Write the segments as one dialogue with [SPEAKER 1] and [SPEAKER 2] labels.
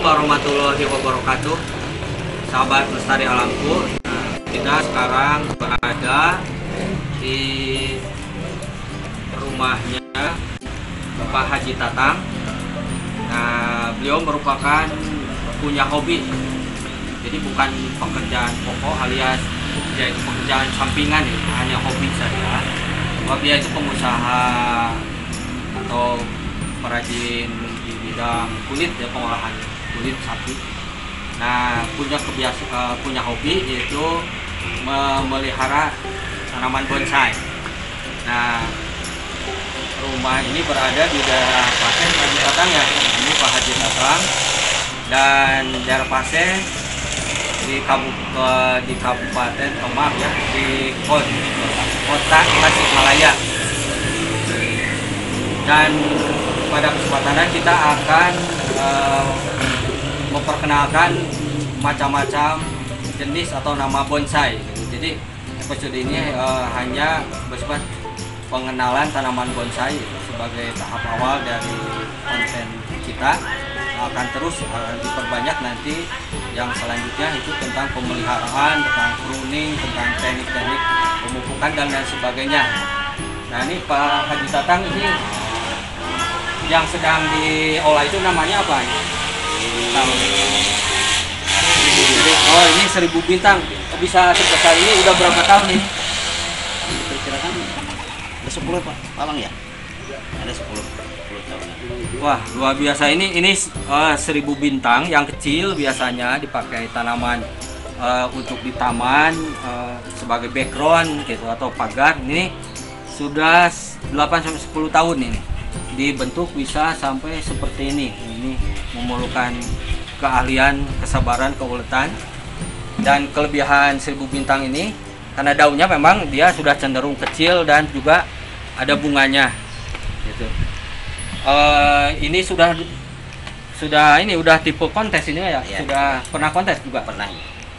[SPEAKER 1] warahmatullahi wabarakatuh, sahabat Lestari Alamku. Kita sekarang berada di rumahnya Bapak Haji Tatang. Nah, beliau merupakan punya hobi, jadi bukan pekerjaan pokok alias yaitu pekerjaan sampingan, ya, hanya hobi saja. Bahwa dia itu pengusaha atau perajin di bidang kulit, ya, pengolahan kulit sapi. Nah, punya hobi yaitu memelihara tanaman bonsai. Nah, rumah ini berada di daerah Paseh Haji Tatang, ya. Ini Pak Haji Tatang, dan daerah Paseh di Kabupaten Kemang, ya, di kota Tasikmalaya. Dan pada kesempatan kita akan memperkenalkan macam-macam jenis atau nama bonsai. Jadi episode ini hanya bersifat pengenalan tanaman bonsai sebagai tahap awal dari konten kita. Akan terus diperbanyak nanti yang selanjutnya itu tentang pemeliharaan, tentang pruning, tentang teknik-teknik pemupukan dan lain sebagainya. Nah, ini Pak Haji Tatang, ini yang sedang diolah itu namanya apa? Oh, ini 1000 bintang. Bisa sebesar ini udah berapa tahun nih?
[SPEAKER 2] Diperkirakan ada 10 Pak, palang ya? Ada 10 tahun.
[SPEAKER 1] Wah, luar biasa. Ini 1000 bintang yang kecil, biasanya dipakai tanaman untuk di taman sebagai background gitu atau pagar. Ini sudah 8-10 tahun ini. Dibentuk bisa sampai seperti ini. Ini memerlukan keahlian, kesabaran, keuletan. Dan kelebihan 1000 bintang ini karena daunnya memang dia sudah cenderung kecil dan juga ada bunganya gitu. Ini sudah tipe kontes ini, ya? Ya. Sudah pernah kontes juga?
[SPEAKER 2] Pernah.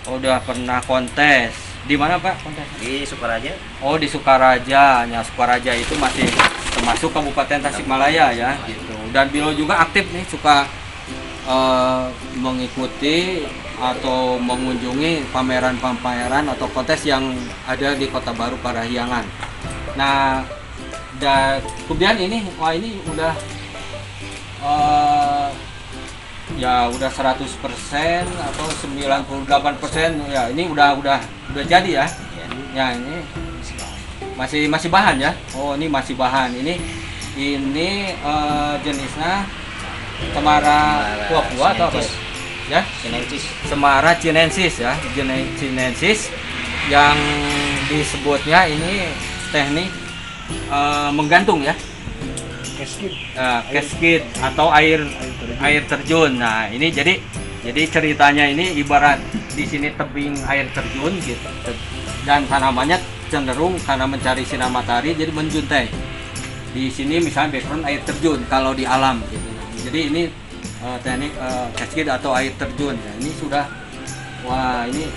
[SPEAKER 1] Oh, udah pernah kontes. Di mana Pak kontes?
[SPEAKER 2] Di Sukaraja.
[SPEAKER 1] Oh, di Sukaraja. Ya, Sukaraja itu masih termasuk Kabupaten Tasikmalaya, ya, gitu. Dan beliau juga aktif nih, suka mengikuti atau mengunjungi pameran-pameran atau kontes yang ada di Kota Baru Parahyangan. Nah, kemudian ini, wah, ini udah ya udah 100% atau 98%, ya, ini udah jadi, ya. Ya, ini masih bahan, ya. Oh, ini masih bahan. Ini jenisnya Cemara Papua atau apa? Ya,
[SPEAKER 2] Chinensis.
[SPEAKER 1] Cemara Chinensis, ya, Chinensis yang disebutnya ini teknik menggantung, ya, cascade atau air terjun. Nah, ini jadi ceritanya ini ibarat di sini tebing air terjun gitu, dan tanamannya cenderung karena mencari sinar matahari jadi menjuntai. Di sini misalnya background air terjun kalau di alam gitu. Jadi ini teknik cascade atau air terjun. Nah, ini sudah, wah, ini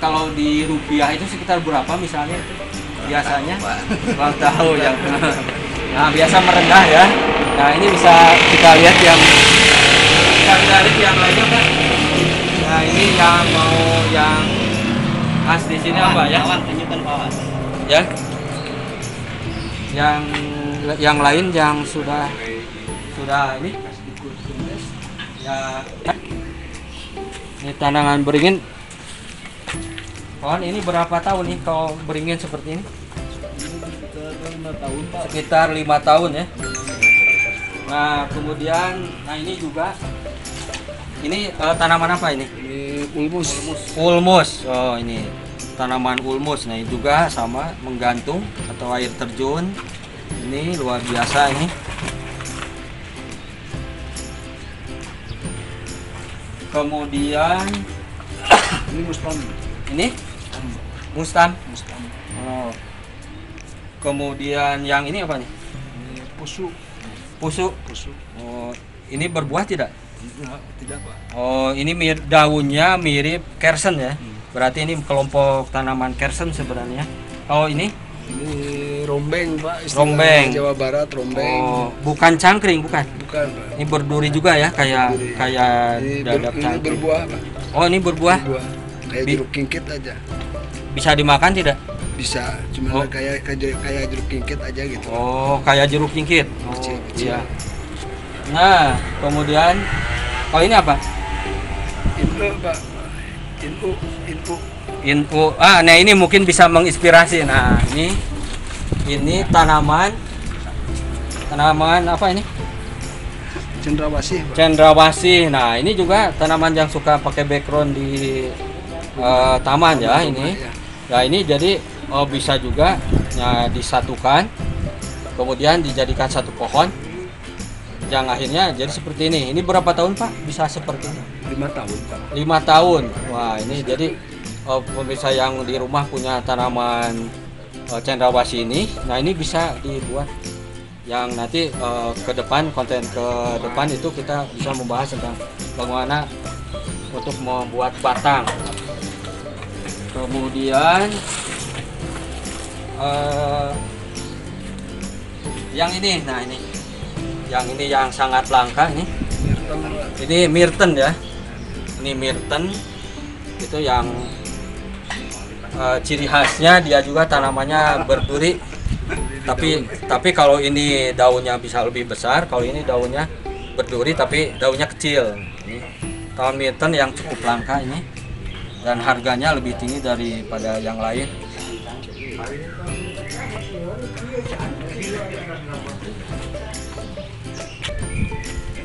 [SPEAKER 1] kalau di rupiah itu sekitar berapa misalnya biasanya? Bang tahu yang nah, biasa merendah, ya. Nah, ini bisa kita lihat yang lainnya, Pak. Nah, ini yang khas di sini apa, ya?
[SPEAKER 2] Tunjukkan bawah.
[SPEAKER 1] Ya. Yang lain yang sudah ini ya, ini tanaman beringin. Kawan, ini berapa tahun nih kalau beringin seperti ini? Sekitar 5 tahun, ya. Nah, kemudian, ini juga ini tanaman apa ini? Ulmus. Oh, ini tanaman ulmus. Nah, ini juga sama menggantung atau air terjun. Ini luar biasa ini. Kemudian
[SPEAKER 3] ini mustam.
[SPEAKER 1] Ini mustam.
[SPEAKER 3] Mustam.
[SPEAKER 1] Oh. Kemudian yang ini apa nih?
[SPEAKER 3] Ini pusu.
[SPEAKER 1] Pusu.
[SPEAKER 3] Pusu.
[SPEAKER 1] Oh, ini berbuah tidak?
[SPEAKER 3] Tidak, Pak.
[SPEAKER 1] Oh, ini daunnya mirip kersen, ya. Berarti ini kelompok tanaman kersen sebenarnya. Oh, ini?
[SPEAKER 3] Ini rombeng Pak, istilah
[SPEAKER 1] Rombeng.
[SPEAKER 3] Jawa Barat rombeng.
[SPEAKER 1] Oh, bukan cangkring, bukan.
[SPEAKER 3] Bukan Pak.
[SPEAKER 1] Ini berduri juga ya, kayak
[SPEAKER 3] Berduri.
[SPEAKER 1] kayak dadap
[SPEAKER 3] Ini
[SPEAKER 1] cangkring.
[SPEAKER 3] berbuah Pak.
[SPEAKER 1] Oh, ini berbuah.
[SPEAKER 3] Berbuah. Kayak
[SPEAKER 1] Bi-
[SPEAKER 3] jeruk kingkit aja.
[SPEAKER 1] Bisa dimakan tidak?
[SPEAKER 3] Bisa, cuma
[SPEAKER 1] Oh.
[SPEAKER 3] kayak jeruk kingkit aja gitu.
[SPEAKER 1] Oh, kayak jeruk kingkit. Oh,
[SPEAKER 3] Kecil-kecil.
[SPEAKER 1] iya. Nah, kemudian kalau ini apa?
[SPEAKER 3] Inu Pak. Inu.
[SPEAKER 1] Info. Nah ini mungkin bisa menginspirasi. Nah, ini tanaman apa ini?
[SPEAKER 3] Cendrawasih Pak.
[SPEAKER 1] Cendrawasih. Nah, ini juga tanaman yang suka pakai background di taman ya ini.
[SPEAKER 3] Ya.
[SPEAKER 1] Ya ini jadi bisa juga ya, disatukan, kemudian dijadikan satu pohon. Yang akhirnya jadi seperti ini. Ini berapa tahun Pak bisa seperti ini?
[SPEAKER 3] 5 tahun Pak.
[SPEAKER 1] 5 tahun. Wah ini jadi pemirsa yang di rumah punya tanaman cendrawasih ini. Nah ini bisa dibuat yang nanti ke depan, konten ke depan itu kita bisa membahas tentang bagaimana untuk membuat batang. Kemudian yang ini, nah ini yang sangat langka ini. Ini Myrten ya. Ini Myrten itu yang ciri khasnya dia juga tanamannya berduri. Tapi kalau ini daunnya bisa lebih besar, kalau ini daunnya berduri tapi daunnya kecil. Ini tahun Myrten yang cukup langka ini dan harganya lebih tinggi daripada yang lain.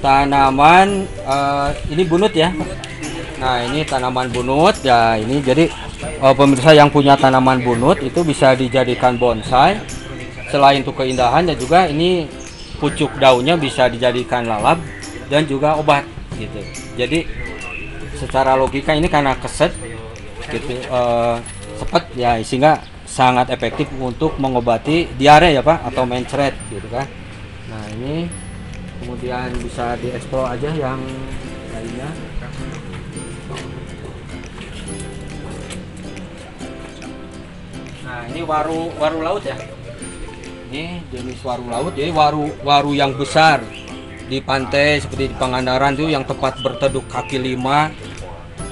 [SPEAKER 1] Tanaman ini bunut ya. Nah ini tanaman bunut ya, ini jadi pemirsa yang punya tanaman bunut itu bisa dijadikan bonsai. Selain untuk keindahan dan juga ini pucuk daunnya bisa dijadikan lalap dan juga obat gitu. Jadi secara logika ini karena keset gitu sepet ya, sehingga sangat efektif untuk mengobati diare ya Pak atau mencret gitu kan. Nah ini kemudian bisa dieksplor aja yang lainnya. Nah ini waru laut ya. Ini jenis waru laut, jadi waru yang besar di pantai seperti di Pangandaran tuh yang tempat berteduh kaki lima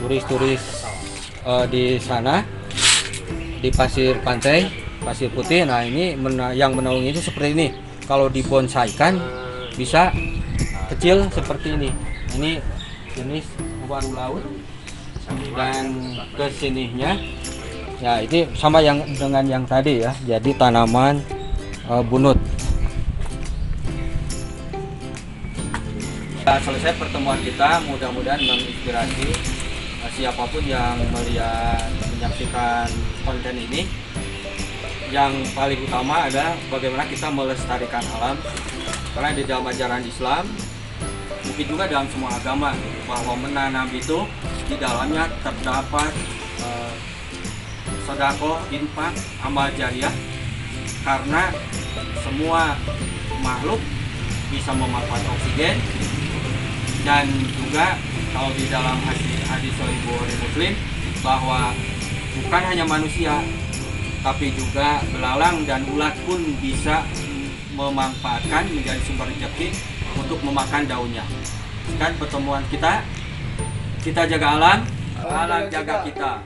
[SPEAKER 1] turis-turis di sana di pasir pantai, pasir putih. Nah ini yang menaungi itu seperti ini. Kalau dibonsaikan bisa kecil seperti ini. Ini jenis waru laut dan kesininya ya ini sama yang dengan yang tadi ya. Jadi tanaman bunut. Selesai pertemuan kita, mudah-mudahan menginspirasi siapapun yang melihat menyaksikan konten ini. Yang paling utama adalah bagaimana kita melestarikan alam, karena di dalam ajaran Islam, mungkin juga dalam semua agama, bahwa menanam itu di dalamnya terdapat sedekah, infak, amal jariah, karena semua makhluk bisa memanfaatkan oksigen. Dan juga kalau di dalam hadis Sahih Bukhari Muslim bahwa bukan hanya manusia tapi juga belalang dan ulat pun bisa memanfaatkan menjadi sumber rezeki untuk memakan daunnya. Sekian pertemuan kita jaga alam, alam jaga kita.